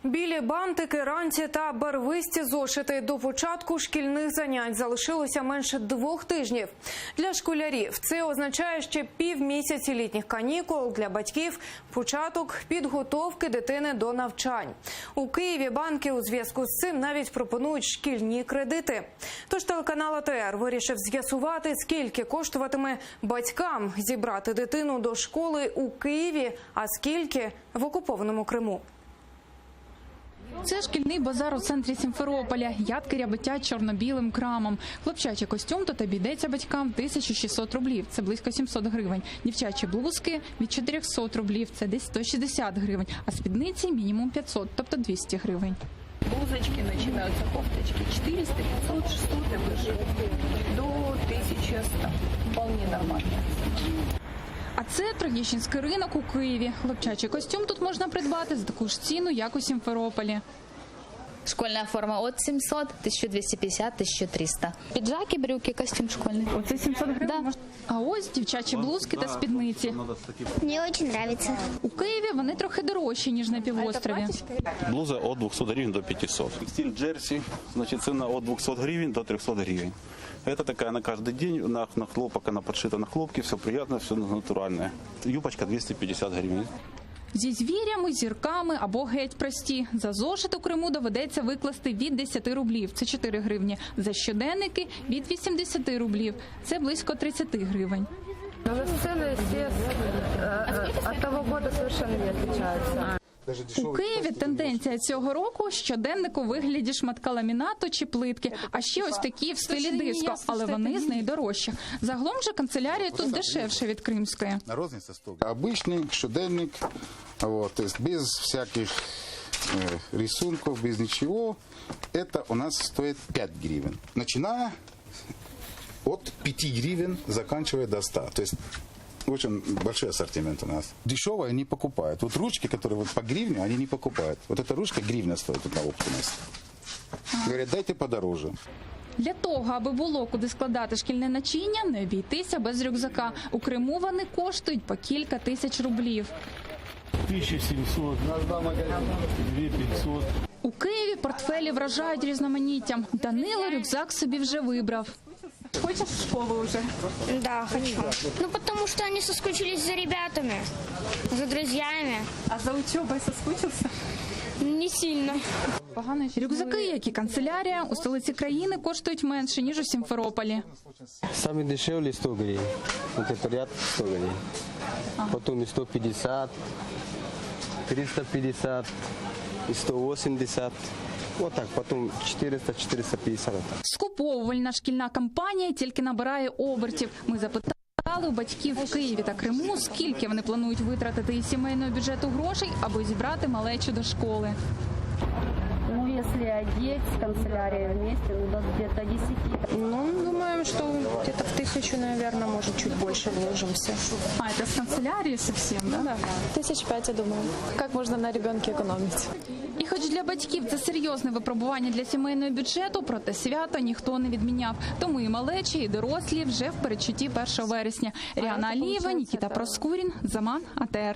Білі бантики, ранці та барвисті зошити. До початку шкільних занять залишилося менше 2 тижнів. Для школярів це означає ще півмісяці літніх канікул, для батьків – початок підготовки дитини до навчань. У Києві банки у зв'язку з цим навіть пропонують шкільні кредити. Тож телеканал АТР вирішив з'ясувати, скільки коштуватиме батькам зібрати дитину до школи у Києві, а скільки в окупованому Криму. Це шкільний базар у центрі Сімферополя. Ядки ряботять чорно-білим крамом. Хлопчачий костюм тут обійдеться батькам 1600 рублів. Це близько 700 гривень. Дівчачі блузки від 400 рублів. Це десь 160 гривень. А спідниці мінімум 500, тобто 200 гривень. Блузочки начинаются, кофточки 400, 500, 600 и выше. До 1100. Вполне нормально. А це Троєщинський ринок у Києві. Хлопчачий костюм тут можна придбати за таку ж ціну, як у Сімферополі. Школьная форма от 700, 1250, 1300. Пиджаки, брюки, костюм школьный. Оце 700 гривень? Да. А ось дівчачі блузки та спідниці. Мне очень нравится. У Києві вони трохи дорожчі, ніж на півострові. Блуза от 200 гривен до 500. Стиль джерси, значит, цена от 200 гривен до 300 гривен. Это такая на каждый день, на хлопок, она подшита на хлопке, все приятно, все натуральное. Юбочка 250 гривен. Зі звірями, зірками або геть прості. За зошит у Криму доведеться викласти від 10 рублів, це 4 гривні. За щоденники – від 80 рублів, це близько 30 гривень. Но цены все от того года совершенно не отличаются. У Києві тенденція цього року – щоденник у вигляді шматка ламінату чи плитки, а ще ось такі в стилі диско, але вони з найдорожчих. Загалом же канцелярія тут дешевше від кримської. Обычный щоденник, вот, то есть без всяких рисунков, без ничего, это у нас стоит 5 гривен. Начиная от 5 гривен, заканчивая до 100. То есть очень большой ассортимент у нас. Дешевое не покупают. Вот ручки, которые вот по гривне, они не покупают. Вот эта ручка гривна стоит тут на опте у нас. Говорят, дайте подороже. Для того, аби було куди складати шкільне начиння, не обійтися без рюкзака. У Криму вони коштують по кілька тисяч рублів. 1700, 2500. У Києві портфелі вражають різноманіттям. Данило рюкзак собі вже вибрав. Хочеш в школу вже? Да, хочу. Ну, потому что они соскучились за ребятами, за друзьями. А за учебою соскучився? Не сильно. Рюкзаки, як і канцелярія, у столиці країни коштують менше, ніж у Сімферополі. Самый дешевле 100 гривен. Это порядка 100 гривен. Потом и 150, 350, и 180. Вот так, потом 400-450. Скуповувальна шкільна кампанія тільки набирає обертів. Ми запитали у батьків в Києві та Криму, скільки вони планують витратити із сімейного бюджету грошей, аби зібрати малечу до школи. Ну, если одеть с канцелярией вместе, ну, где-то 10. Ну, думаем, что где-то в 1000, наверное, может, чуть больше вложимся. А, это с канцелярии совсем, да? Да. 1500, я думаю. Как можно на ребенке экономить? І хоч для батьків це серйозне випробування для сімейного бюджету, проте свято ніхто не відміняв. Тому і малечі, і дорослі вже в передчутті 1 вересня. Ріана Алієва, Нікіта Проскурін, Заман, АТР.